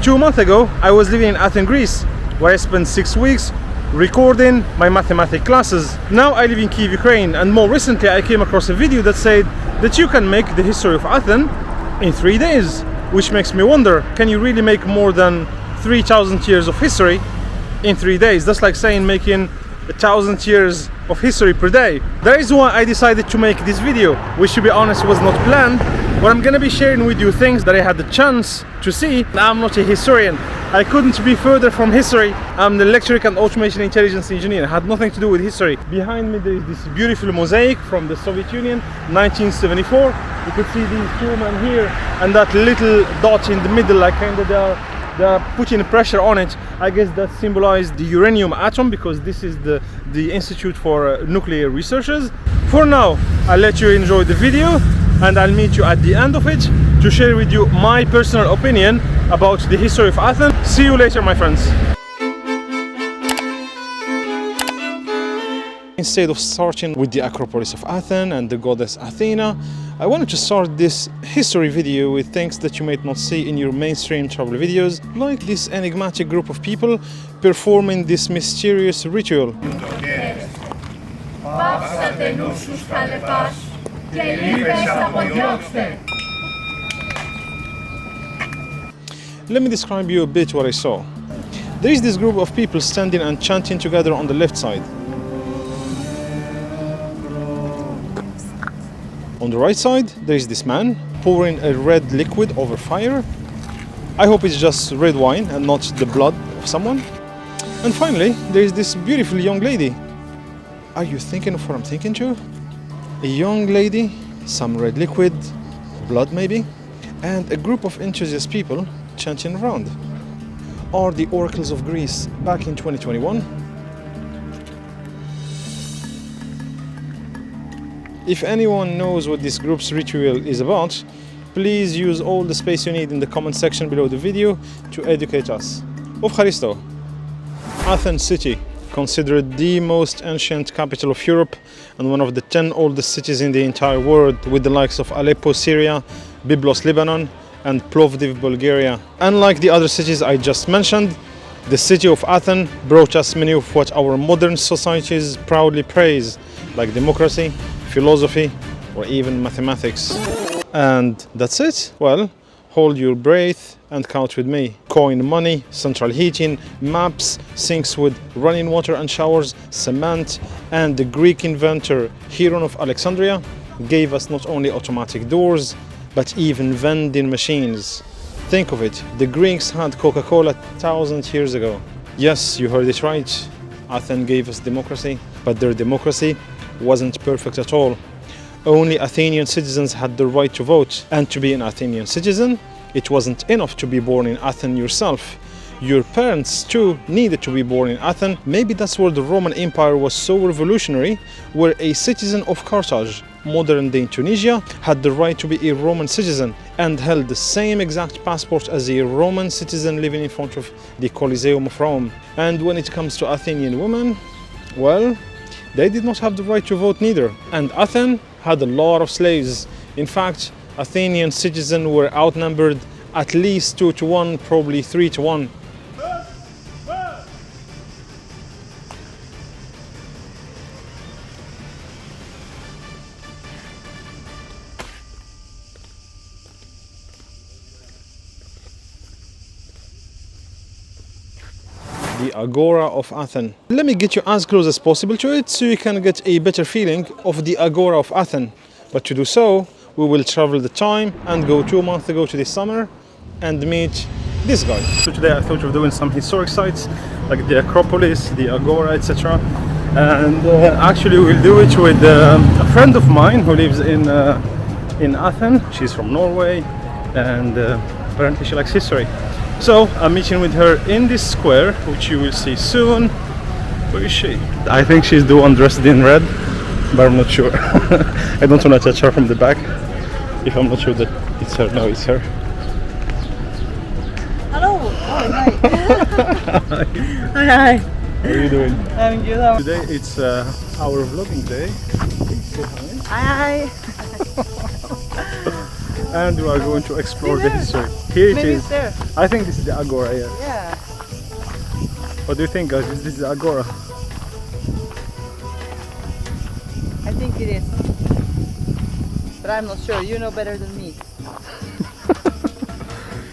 2 months ago, I was living in Athens, Greece, where I spent 6 weeks recording my mathematics classes. Now I live in Kyiv, Ukraine, and more recently I came across a video that said that you can make the history of Athens in 3 days, which makes me wonder, can you really make more than 3,000 years of history in 3 days? That's like saying making 1,000 years of history per day. That is why I decided to make this video, which, to be honest, was not planned, but I'm gonna be sharing with you things that I had the chance to see. I'm not a historian. I couldn't be further from history. I'm the electric and automation intelligence engineer. It had nothing to do with history. Behind me there is this beautiful mosaic from the Soviet Union, 1974. You could see these two men here and that little dot in the middle, like kind of they are putting pressure on it. I guess that symbolized the uranium atom, because this is the Institute for Nuclear Researchers. For now, I'll let you enjoy the video, and I'll meet you at the end of it to share with you my personal opinion about the history of Athens. See you later, my friends. Instead of starting with the Acropolis of Athens and the goddess Athena, I wanted to start this history video with things that you might not see in your mainstream travel videos, like this enigmatic group of people performing this mysterious ritual. Let me describe you a bit what I saw. There is this group of people standing and chanting together on the left side. On the right side, there is this man pouring a red liquid over fire. I hope it's just red wine and not the blood of someone. And finally, there is this beautiful young lady. Are you thinking of what I'm thinking too? A young lady, some red liquid, blood maybe, and a group of enthusiast people chanting around. Are the oracles of Greece back in 2021? If anyone knows what this group's ritual is about, please use all the space you need in the comment section below the video to educate us. Evcharisto. Athens city, considered the most ancient capital of Europe and one of the 10 oldest cities in the entire world, with the likes of Aleppo, Syria, Byblos, Lebanon, and Plovdiv, Bulgaria. Unlike the other cities I just mentioned, the city of Athens brought us many of what our modern societies proudly praise, like democracy, philosophy, or even mathematics. And that's it. Well, hold your breath and count with me. Coin money, central heating, maps, sinks with running water and showers, cement, and the Greek inventor Hieron of Alexandria gave us not only automatic doors, but even vending machines. Think of it, the Greeks had Coca-Cola 1,000 years ago. Yes, you heard it right. Athens gave us democracy, but their democracy wasn't perfect at all. Only Athenian citizens had the right to vote, and to be an Athenian citizen, it wasn't enough to be born in Athens yourself. Your parents too needed to be born in Athens. Maybe that's where the Roman Empire was so revolutionary, where a citizen of Carthage, modern-day Tunisia, had the right to be a Roman citizen and held the same exact passport as a Roman citizen living in front of the Colosseum of Rome. And when it comes to Athenian women, well, they did not have the right to vote neither. And Athens had a lot of slaves. In fact, Athenian citizens were outnumbered at least 2 to 1, probably 3 to 1. The Agora of Athens. Let me get you as close as possible to it so you can get a better feeling of the Agora of Athens. But to do so, we will travel the time and go 2 months ago to this summer and meet this guy. So today I thought of doing some historic sites like the Acropolis, the Agora, etc. And actually we'll do it with a friend of mine who lives in Athens. She's from Norway, and apparently she likes history. So I'm meeting with her in this square, which you will see soon. Where is she? I think she's the one dressed in red, but I'm not sure. I don't want to touch her from the back if I'm not sure that it's her. No, it's her. Hello. Oh, hi. Hi. How are you doing? I'm good. Today it's our vlogging day. Say hi. Hi. and we are going to explore the history. Here it Maybe is. it's there. I think this is the Agora, yeah. Yeah. What do you think, guys? Is this the Agora? I think it is. But I'm not sure. You know better than me.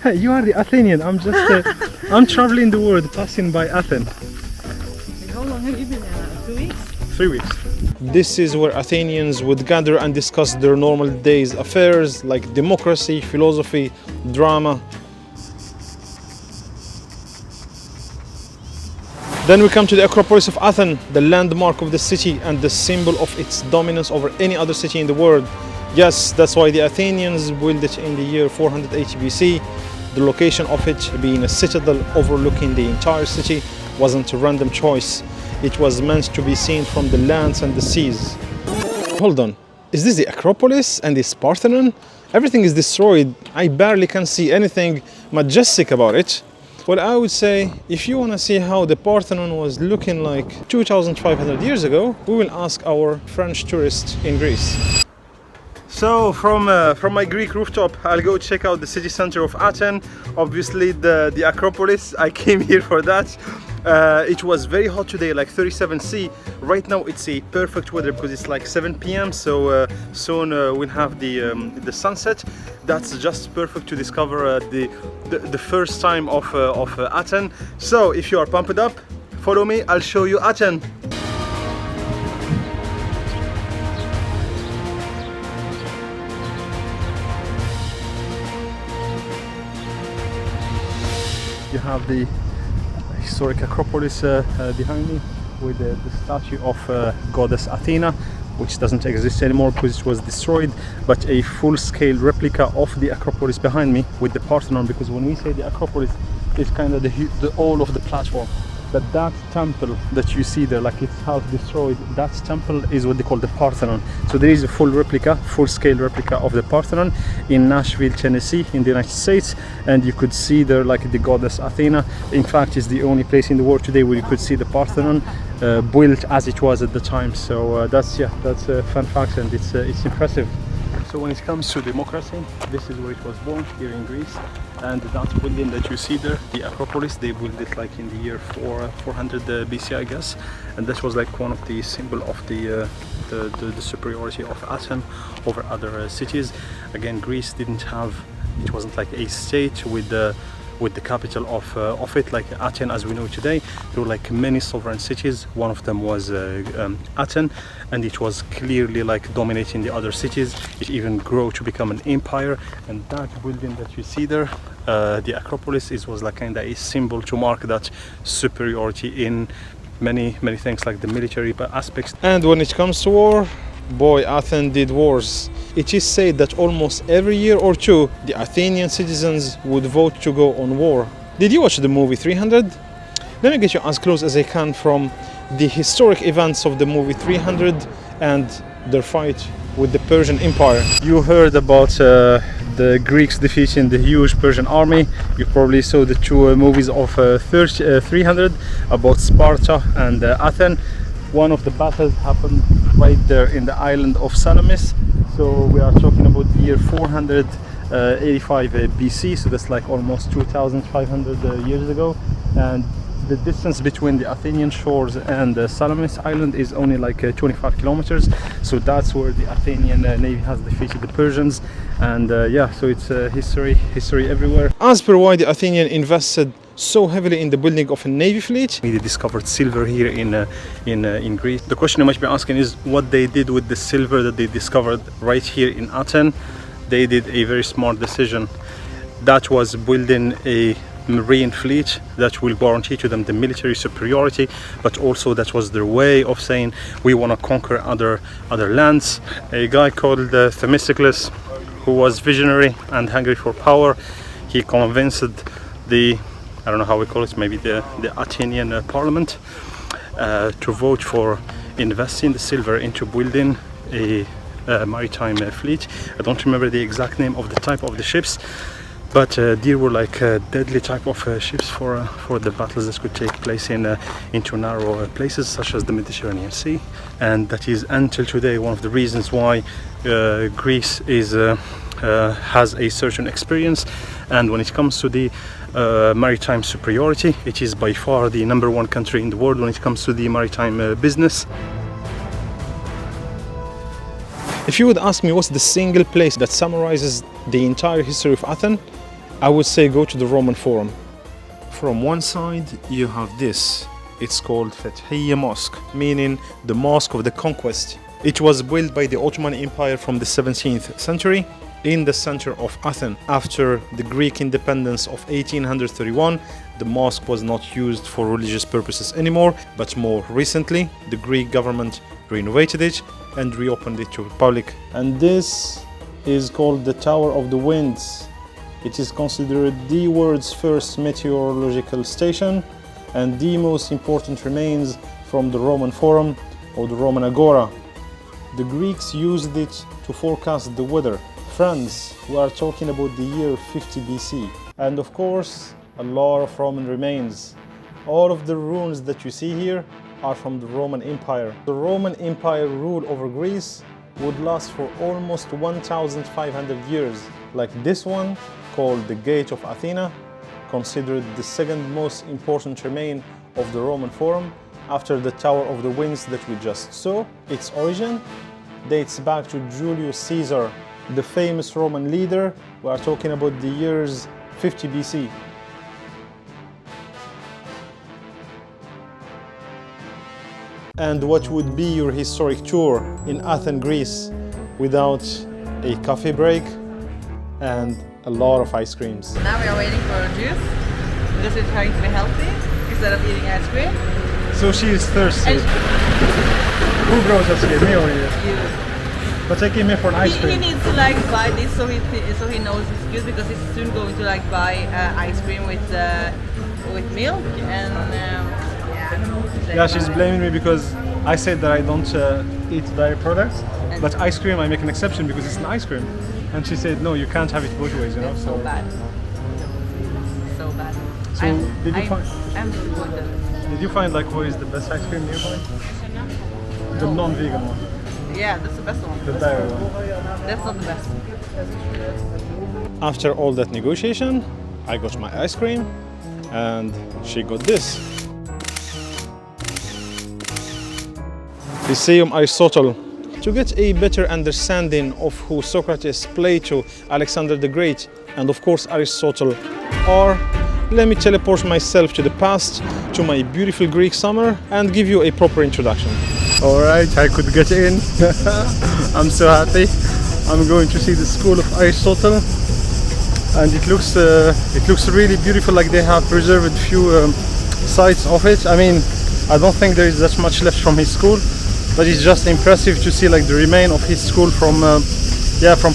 Hey, you are the Athenian. I'm just, I'm traveling the world, passing by Athens. How long have you been there? 2 weeks? 3 weeks. This is where Athenians would gather and discuss their normal days affairs like democracy, philosophy, drama. Then we come to the Acropolis of Athens, the landmark of the city and the symbol of its dominance over any other city in the world. Yes, that's why the Athenians built it in the year 480 BC. The location of it being a citadel overlooking the entire city wasn't a random choice. It was meant to be seen from the lands and the seas. Hold on, is this the Acropolis and this Parthenon? Everything is destroyed. I barely can see anything majestic about it. Well, I would say if you want to see how the Parthenon was looking like 2,500 years ago, we will ask our French tourist in Greece. So from my Greek rooftop, I'll go check out the city center of Athens. Obviously the Acropolis, I came here for that. It was very hot today, like 37 C. Right now it's a perfect weather because it's like 7 p.m. So soon we'll have the sunset. That's just perfect to discover the first time of Athens. So if you are pumped up, follow me, I'll show you Athens. You have the historic Acropolis behind me with the statue of goddess Athena, which doesn't exist anymore because it was destroyed, but a full-scale replica of the Acropolis behind me with the Parthenon, because when we say the Acropolis, it's kind of the all of the platform. But that temple that you see there, like it's half destroyed, that temple is what they call the Parthenon. So there is a full-scale replica of the Parthenon in Nashville, Tennessee, in the United States, and you could see there like the goddess Athena. In fact, it's the only place in the world today where you could see the Parthenon built as it was at the time. So that's a fun fact, and it's impressive. So when it comes to democracy, this is where it was born, here in Greece. And that building that you see there, the Acropolis, they built it like in the year 400 BC, I guess. And that was like one of the symbol of the superiority of Athens over other cities. Again, Greece didn't have, it wasn't like a state with the capital of it like Athens as we know today. There were like many sovereign cities. One of them was Athens, and it was clearly like dominating the other cities. It even grew to become an empire. And that building that you see there, the Acropolis, was like kind of a symbol to mark that superiority in many things like the military aspects. And when it comes to war, boy, Athens did wars. It is said that almost every year or two, the Athenian citizens would vote to go on war. Did you watch the movie 300? Let me get you as close as I can from the historic events of the movie 300 and their fight with the Persian Empire. You heard about the Greeks defeating the huge Persian army. You probably saw the two movies of 300 about Sparta and Athens. One of the battles happened right there in the island of Salamis. So we are talking about the year 485 BC, so that's like almost 2,500 years ago. And the distance between the Athenian shores and the Salamis island is only like 25 kilometers. So that's where the Athenian navy has defeated the Persians. And yeah, so it's history everywhere. As per why the Athenian invested so heavily in the building of a navy fleet. They discovered silver here in Greece. The question you might be asking is what they did with the silver that they discovered right here in Athens. They did a very smart decision. That was building a marine fleet that will guarantee to them the military superiority, but also that was their way of saying we want to conquer other lands. A guy called Themistocles, who was visionary and hungry for power, he convinced the, I don't know how we call it, maybe the Athenian parliament to vote for investing the silver into building a maritime fleet. I don't remember the exact name of the type of the ships, but there were like deadly type of ships for the battles that could take place into narrow places such as the Mediterranean Sea. And that is until today one of the reasons why Greece is has a certain experience, and when it comes to the maritime superiority, it is by far the #1 country in the world when it comes to the maritime business. If you would ask me what's the single place that summarizes the entire history of Athens, I would say go to the Roman Forum. From one side you have this. It's called Fethiyya Mosque, meaning the Mosque of the Conquest. It was built by the Ottoman Empire from the 17th century in the center of Athens. After the Greek independence of 1831, the mosque was not used for religious purposes anymore, but more recently, the Greek government renovated it and reopened it to the public. And this is called the Tower of the Winds. It is considered the world's first meteorological station and the most important remains from the Roman Forum or the Roman Agora. The Greeks used it to forecast the weather. Friends, we are talking about the year 50 BC. And of course, a lot of Roman remains. All of the ruins that you see here are from the Roman Empire. The Roman Empire rule over Greece would last for almost 1,500 years. Like this one, called the Gate of Athena, considered the second most important remain of the Roman Forum after the Tower of the Winds that we just saw. Its origin dates back to Julius Caesar, the famous Roman leader. We are talking about the years 50 BC. And what would be your historic tour in Athens, Greece without a coffee break and a lot of ice creams? Now we are waiting for a juice because we're trying to be healthy instead of eating ice cream. So she is thirsty. And who brought us here, me or you? you. But I came here for an ice He cream. needs to buy this so he knows it's good because he's soon going to buy ice cream with milk and Yeah, she's blaming me because I said that I don't eat dairy products, but ice cream I make an exception because it's an ice cream. And she said, no, you can't have it both ways, you know. It's so bad. So bad. So I'm disappointed. did you find where is the best ice cream nearby? The non-vegan one. Yeah, that's the best one. The dairy one. That's not the best. After all that negotiation, I got my ice cream and she got this. Lyceum Aristotle. To get a better understanding of who Socrates, Plato, Alexander the Great, and of course Aristotle are, let me teleport myself to the past, to my beautiful Greek summer, and give you a proper introduction. Alright, I could get in. I'm so happy. I'm going to see the school of Aristotle, and it looks really beautiful, like they have preserved a few sites of it. I mean, I don't think there is that much left from his school, but it's just impressive to see the remain of his school from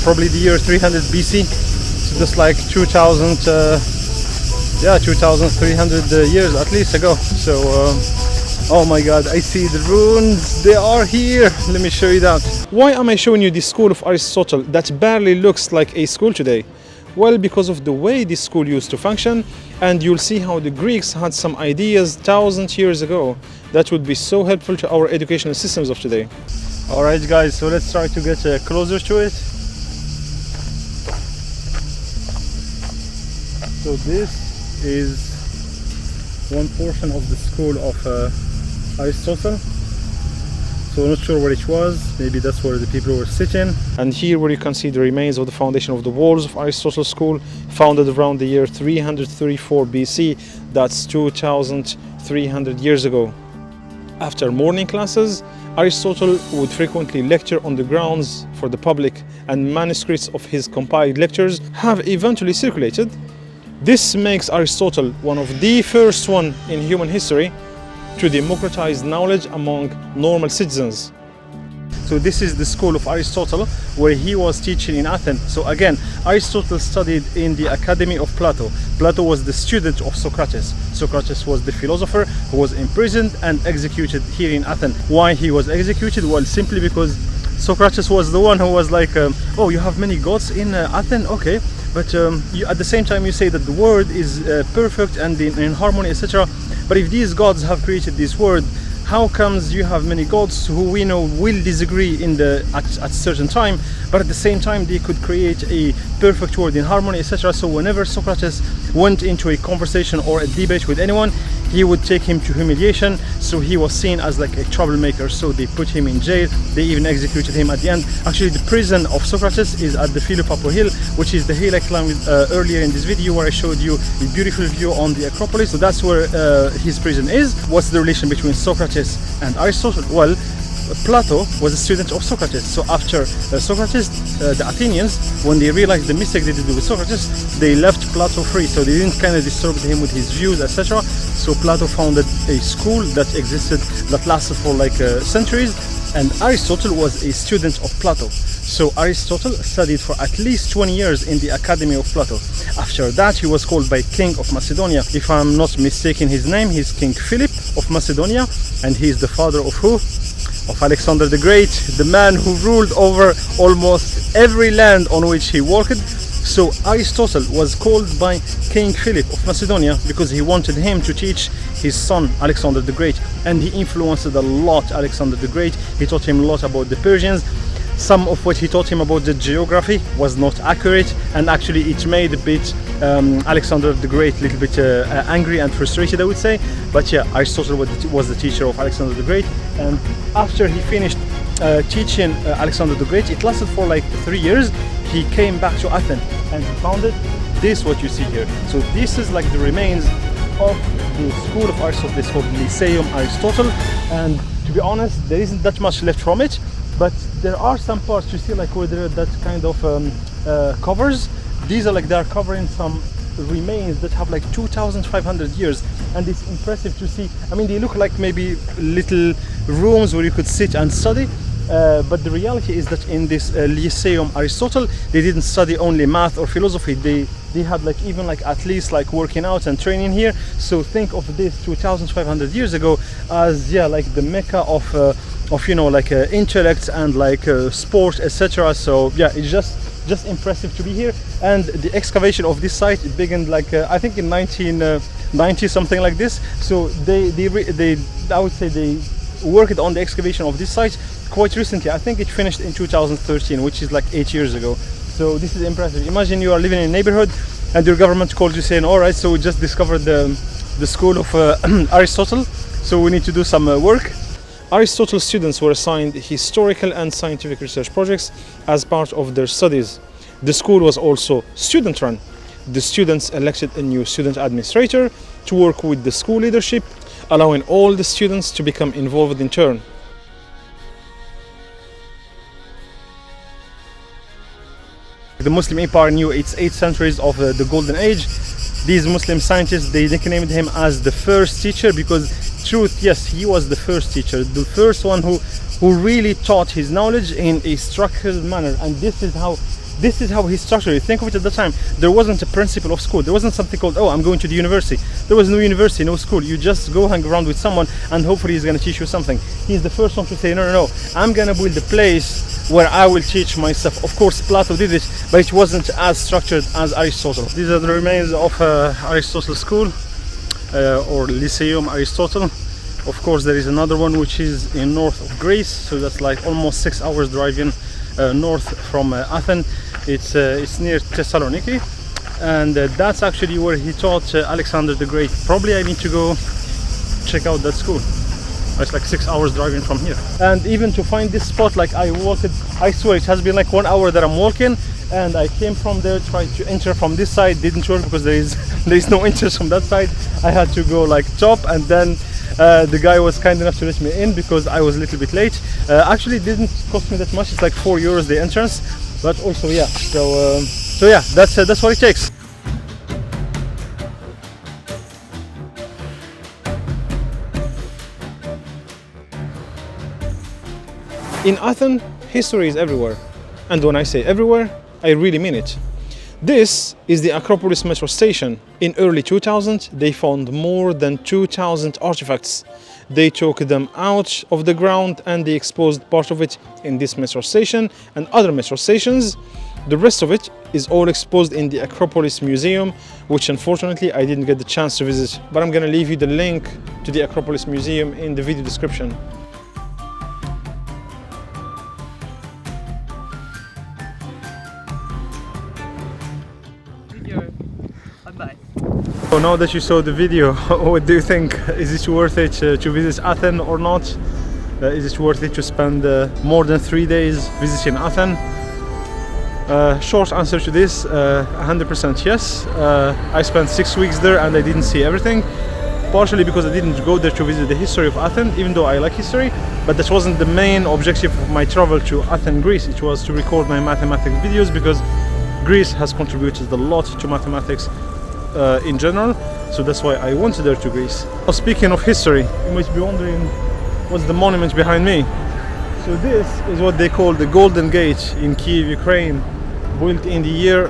probably the year 300 BC to just 2,300 years at least ago. So oh my god, I see the ruins, they are here. Let me show you that. Why am I showing you the school of Aristotle that barely looks like a school today? Well, because of the way this school used to function, and you'll see how the Greeks had some ideas 1,000 years ago that would be so helpful to our educational systems of today. Alright guys, so let's try to get closer to it. So this is one portion of the school of Aristotle. So I'm not sure where it was, maybe that's where the people were sitting. And here where you can see the remains of the foundation of the walls of Aristotle School, founded around the year 334 BC, that's 2,300 years ago. After morning classes, Aristotle would frequently lecture on the grounds for the public, and manuscripts of his compiled lectures have eventually circulated. This makes Aristotle one of the first one in human history to democratize knowledge among normal citizens. So this is the school of Aristotle where he was teaching in Athens. So again, Aristotle studied in the academy of Plato. Plato was the student of Socrates. Socrates was the philosopher who was imprisoned and executed here in Athens. Why he was executed? Well, simply because Socrates was the one who was oh, you have many gods in Athens? Okay, but at the same time you say that the world is perfect and in harmony, etc. But if these gods have created this world, how comes you have many gods who we know will disagree at certain time, but at the same time they could create a perfect world in harmony, etc. So whenever Socrates went into a conversation or a debate with anyone, he would take him to humiliation. So he was seen as like a troublemaker, so they put him in jail. They even executed him at the end. Actually, the prison of Socrates is at the Philopapo Hill, which is the hill I climbed earlier in this video, where I showed you a beautiful view on the Acropolis. So that's where his prison is. What's the relation between Socrates and Aristotle? Well, Plato was a student of Socrates. So after Socrates, the Athenians, when they realized the mistake they did with Socrates, they left Plato free. So they didn't kind of disturb him with his views, etc. So Plato founded a school that existed, that lasted for like centuries. And Aristotle was a student of Plato. So Aristotle studied for at least 20 years in the Academy of Plato. After that, he was called by King of Macedonia. If I'm not mistaken his name, he's King Philip of Macedonia, and he's the father of who? Of Alexander the Great, the man who ruled over almost every land on which he worked. So Aristotle was called by King Philip of Macedonia because he wanted him to teach his son Alexander the Great, and he influenced a lot Alexander the Great. He taught him a lot about the Persians. Some of what he taught him about the geography was not accurate, and actually it made a bit Alexander the Great a little bit angry and frustrated, I would say. But yeah, Aristotle was the teacher of Alexander the Great, and after he finished teaching Alexander the Great, it lasted for like 3 years. He came back to Athens and he founded this, what you see here. So this is like the remains of the school of Aristotle. It's called Lyceum Aristotle, and to be honest, there isn't that much left from it. But there are some parts you see, like where there are that kind of covers. These are like they are covering some remains that have like 2,500 years, and it's impressive to see. I mean, they look like maybe little rooms where you could sit and study. But the reality is that in this Lyceum Aristotle, they didn't study only math or philosophy. They had like even like at least like working out and training here. So think of this 2,500 years ago as like the mecca of you know, like intellect and like sport, etc. So yeah, it's just impressive to be here. And the excavation of this site, it began like I think in 1990, something like this. So they I would say they worked on the excavation of this site quite recently. I think it finished in 2013, which is like 8 years ago. So this is impressive. Imagine you are living in a neighborhood and your government calls you saying, all right, so we just discovered the school of Aristotle, so we need to do some work. Aristotle students were assigned historical and scientific research projects as part of their studies. The school was also student run. The students elected a new student administrator to work with the school leadership, allowing all the students to become involved in turn. The Muslim Empire knew its 8 centuries of the Golden Age. These Muslim scientists, they nicknamed him as the first teacher because truth, yes, he was the first teacher, the first one who really taught his knowledge in a structured manner. And this is how he structured it. Think of it at the time. There wasn't a principal of school. There wasn't something called, oh, I'm going to the university. There was no university, no school. You just go hang around with someone and hopefully he's going to teach you something. He's the first one to say, no, I'm going to build a place where I will teach myself. Of course, Plato did it, but it wasn't as structured as Aristotle. These are the remains of Aristotle School or Lyceum Aristotle. Of course, there is another one which is in north of Greece, so that's like almost 6 hours driving north from Athens. It's near Thessaloniki, and that's actually where he taught Alexander the Great. Probably I need to go check out that school. It's like 6 hours driving from here. And even to find this spot, like I swear it has been like 1 hour that I'm walking, and I came from there, tried to enter from this side, didn't work because there is no entrance from that side. I had to go like top, and then the guy was kind enough to let me in because I was a little bit late. Actually, it didn't cost me that much. It's like €4 the entrance, but also yeah. So yeah, that's what it takes. In Athens, history is everywhere. And when I say everywhere, I really mean it. This is the Acropolis metro station. In early 2000, they found more than 2,000 artifacts. They took them out of the ground and they exposed part of it in this metro station and other metro stations. The rest of it is all exposed in the Acropolis Museum, which unfortunately I didn't get the chance to visit. But I'm gonna leave you the link to the Acropolis Museum in the video description. Advice. So now that you saw the video, what do you think? Is it worth it to visit Athens or not? Is it worth it to spend more than 3 days visiting Athens? Short answer to this, 100% yes. I spent 6 weeks there and I didn't see everything. Partially because I didn't go there to visit the history of Athens, even though I like history, but that wasn't the main objective of my travel to Athens, Greece. It was to record my mathematics videos because Greece has contributed a lot to mathematics in general, so that's why I went there to Greece. Now, speaking of history, you might be wondering what's the monument behind me. So this is what they call the Golden Gate in Kyiv, Ukraine, built in the year...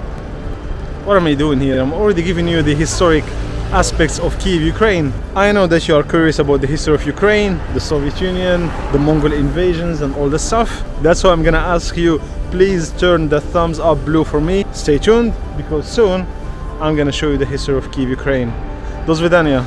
What am I doing here? I'm already giving you the historic aspects of Kyiv, Ukraine. I know that you are curious about the history of Ukraine, the Soviet Union, the Mongol invasions and all that stuff. That's why I'm gonna ask you, please turn the thumbs up blue for me. Stay tuned, because soon I'm gonna show you the history of Kyiv, Ukraine. До свидания.